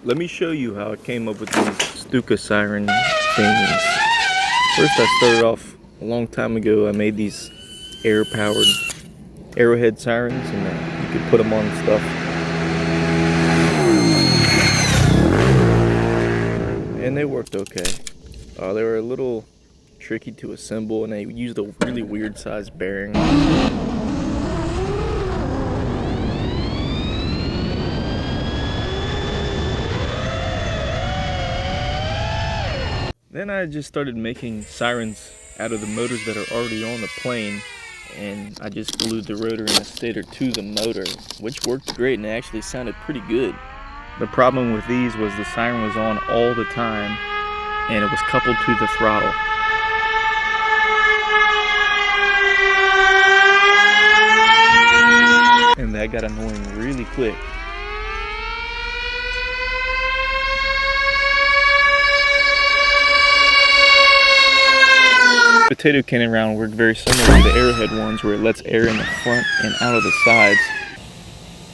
Let me show you how I came up with these Stuka siren things. First, I started off a long time ago. I made these air-powered arrowhead sirens, and you could put them on stuff. And they worked okay. They were a little tricky to assemble, and they used a really weird sized bearing. Then I just started making sirens out of the motors that are already on the plane, and I just glued the rotor and the stator to the motor, which worked great and it actually sounded pretty good. The problem with these was the siren was on all the time and it was coupled to the throttle. And that got annoying really quick. Potato cannon round worked very similar to the arrowhead ones, where it lets air in the front and out of the sides.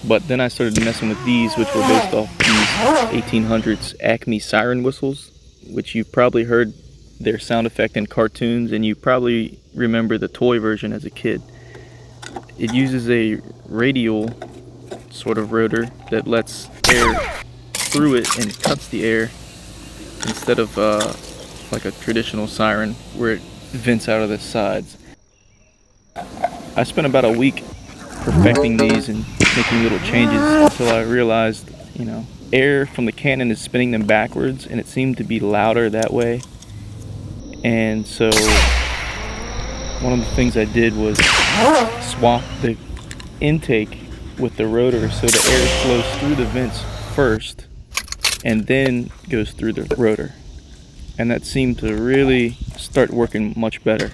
But then I started messing with these, which were based off these 1800s Acme siren whistles, which you've probably heard their sound effect in cartoons, and you probably remember the toy version as a kid. It uses a radial sort of rotor that lets air through it and cuts the air, instead of like a traditional siren where it vents out of the sides. I spent about a week perfecting these and making little changes until I realized, air from the cannon is spinning them backwards, and it seemed to be louder that way. And so one of the things I did was swap the intake with the rotor so the air flows through the vents first and then goes through the rotor. And that seemed to really start working much better.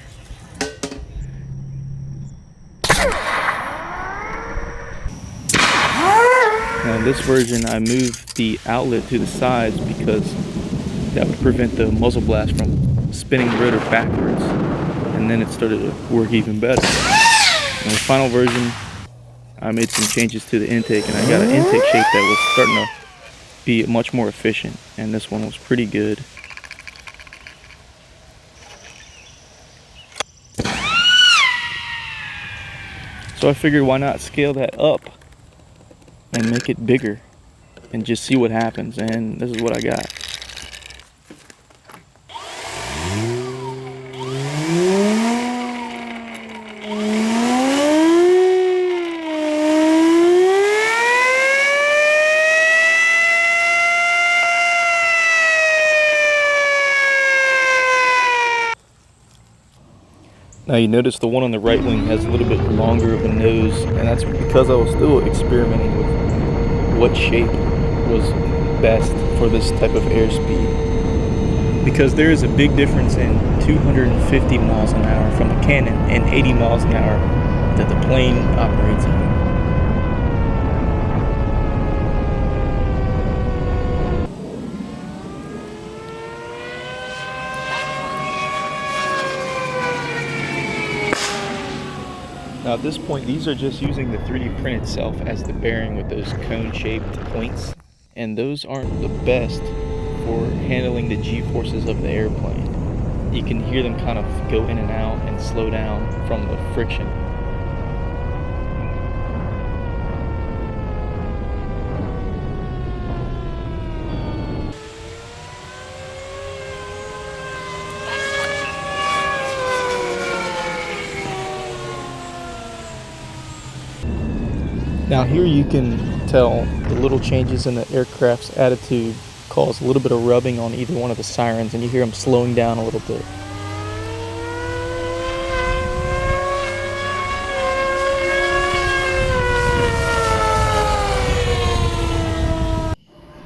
Now in this version I moved the outlet to the sides because that would prevent the muzzle blast from spinning the rotor backwards, and then it started to work even better. In the final version I made some changes to the intake, and I got an intake shape that was starting to be much more efficient, and this one was pretty good. So I figured, why not scale that up and make it bigger and just see what happens, and this is what I got. Now you notice the one on the right wing has a little bit longer of a nose, and that's because I was still experimenting with what shape was best for this type of airspeed. Because there is a big difference in 250 miles an hour from a cannon and 80 miles an hour that the plane operates at. Now at this point, these are just using the 3D print itself as the bearing with those cone-shaped points, and those aren't the best for handling the G-forces of the airplane. You can hear them kind of go in and out and slow down from the friction. Now here you can tell the little changes in the aircraft's attitude cause a little bit of rubbing on either one of the sirens, and you hear them slowing down a little bit.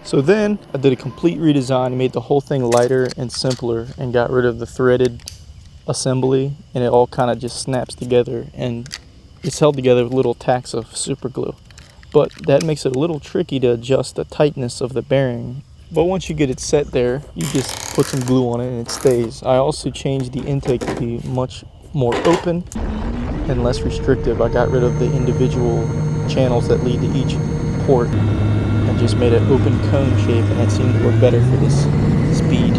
So then I did a complete redesign, made the whole thing lighter and simpler, and got rid of the threaded assembly, and it all kind of just snaps together, and it's held together with little tacks of super glue. But that makes it a little tricky to adjust the tightness of the bearing. But once you get it set there, you just put some glue on it and it stays. I also changed the intake to be much more open and less restrictive. I got rid of the individual channels that lead to each port and just made an open cone shape, and that seemed to work better for this speed.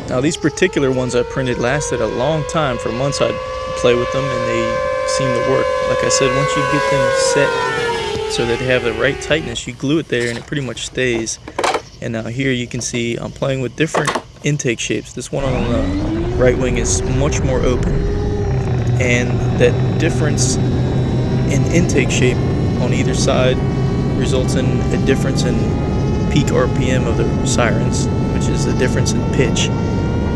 Now these particular ones I printed lasted a long time. For months I'd play with them and they seem to work. Like I said, once you get them set so that they have the right tightness, you glue it there and it pretty much stays. And now here you can see I'm playing with different intake shapes. This one on the right wing is much more open, and that difference in intake shape on either side results in a difference in peak RPM of the sirens, which is a difference in pitch.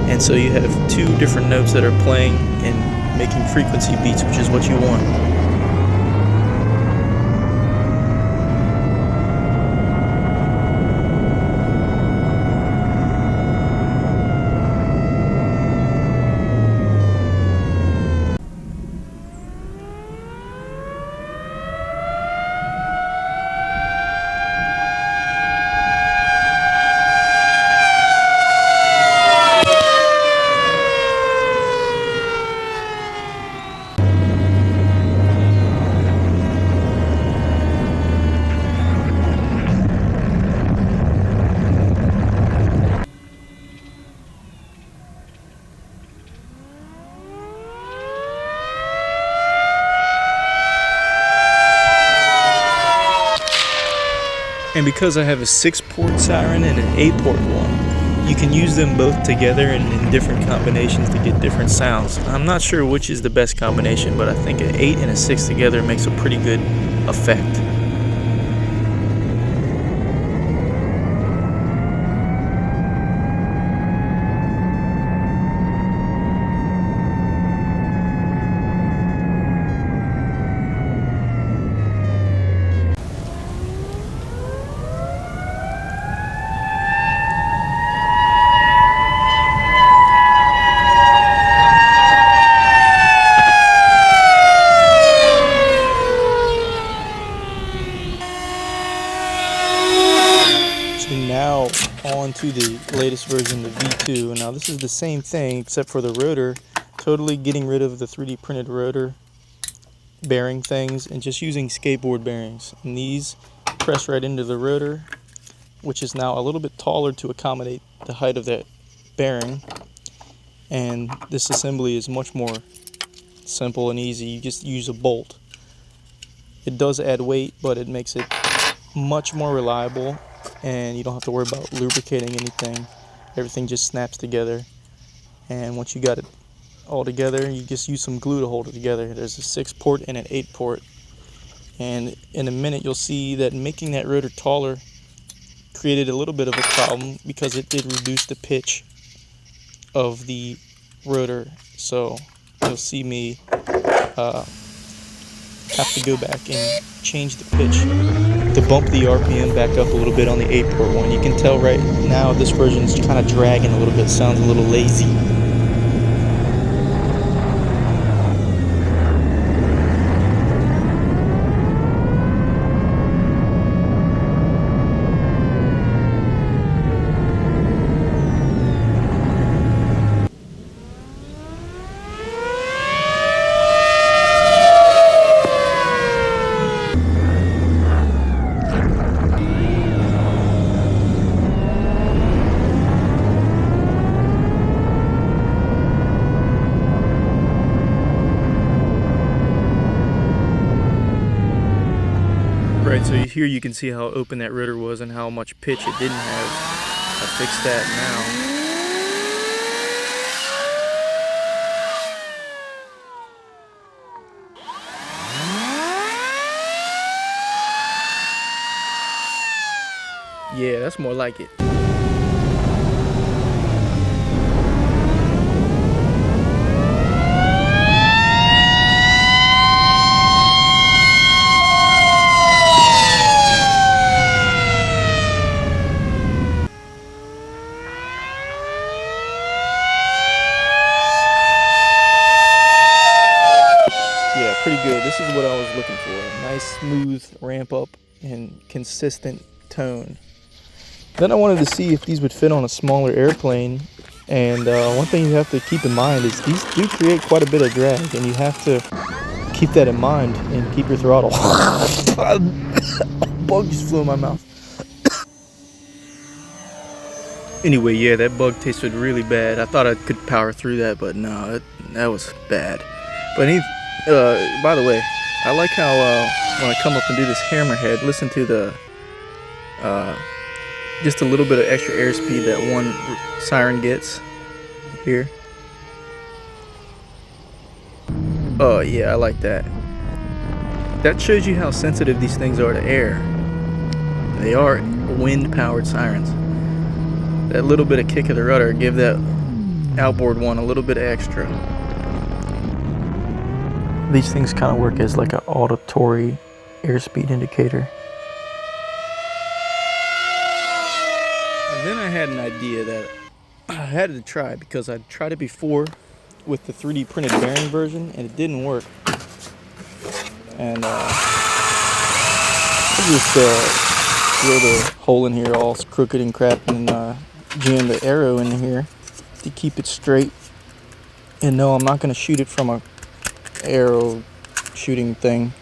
And so you have two different notes that are playing and making frequency beats, which is what you want. And because I have a 6-port siren and an 8-port one, you can use them both together and in different combinations to get different sounds. I'm not sure which is the best combination, but I think an 8 and a 6 together makes a pretty good effect. Now on to the latest version, the V2. Now this is the same thing except for the rotor, totally getting rid of the 3D printed rotor bearing things and just using skateboard bearings. And these press right into the rotor, which is now a little bit taller to accommodate the height of that bearing. And this assembly is much more simple and easy. You just use a bolt. It does add weight, but it makes it much more reliable, and you don't have to worry about lubricating anything. Everything just snaps together, and once you got it all together, you just use some glue to hold it together. There's a 6-port and an 8-port, and in a minute you'll see that making that rotor taller created a little bit of a problem because it did reduce the pitch of the rotor. So you'll see me have to go back and change the pitch to bump the RPM back up a little bit on the 8-port one. You can tell right now this version is kind of dragging a little bit, sounds a little lazy. Right, so here you can see how open that rotor was and how much pitch it didn't have. I fixed that now. Yeah, that's more like it. smooth ramp up and consistent tone. Then I wanted to see if these would fit on a smaller airplane. And one thing you have to keep in mind is these do create quite a bit of drag, and you have to keep that in mind and keep your throttle. Bug just flew in my mouth. Anyway, yeah, that bug tasted really bad. I thought I could power through that, but no, that was bad. But by the way, I like how when I come up and do this hammerhead, listen to the just a little bit of extra airspeed that one siren gets here. Oh yeah, I like that. That shows you how sensitive these things are to air. They are wind-powered sirens. That little bit of kick of the rudder give that outboard one a little bit extra. These things kind of work as like an auditory airspeed indicator. And then I had an idea that I had to try because I'd tried it before with the 3D printed bearing version and it didn't work. And I just drilled a hole in here all crooked and crap and jammed the arrow in here to keep it straight. And no, I'm not going to shoot it from a arrow shooting thing,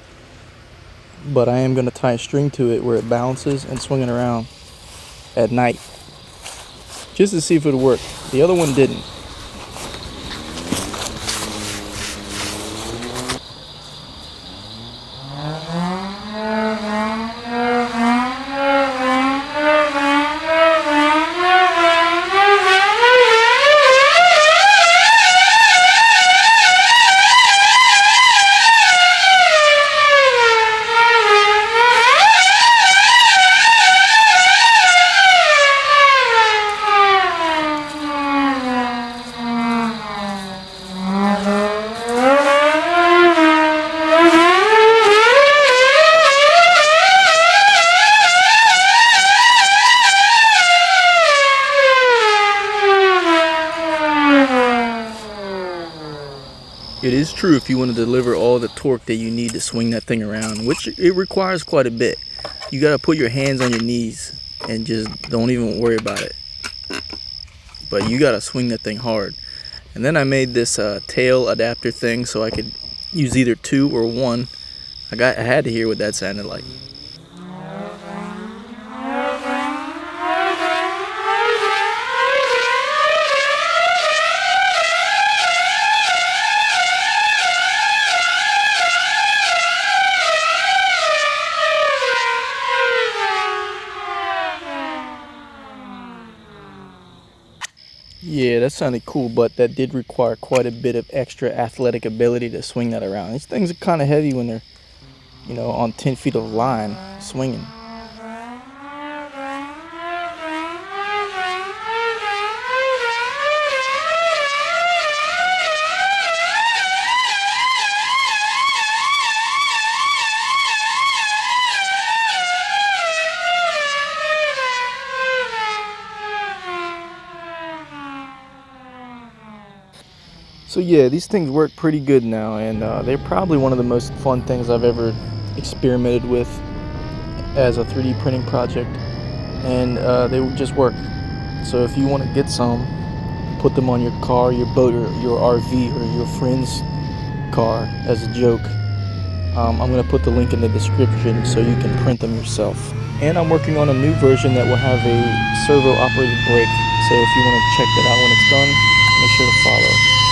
but I am going to tie a string to it where it bounces and swing it around at night just to see if it would work. The other one didn't. It is true if you want to deliver all the torque that you need to swing that thing around, which it requires quite a bit. You got to put your hands on your knees and just don't even worry about it. But you got to swing that thing hard. And then I made this tail adapter thing so I could use either 2 or 1. I had to hear what that sounded like. Yeah, that sounded cool, but that did require quite a bit of extra athletic ability to swing that around. These things are kind of heavy when they're, you know, on 10 feet of line swinging. So yeah, these things work pretty good now, and they're probably one of the most fun things I've ever experimented with as a 3D printing project, and they just work. So if you want to get some, put them on your car, your boat, or your RV, or your friend's car as a joke. I'm going to put the link in the description so you can print them yourself. And I'm working on a new version that will have a servo operated brake, so if you want to check that out when it's done, make sure to follow.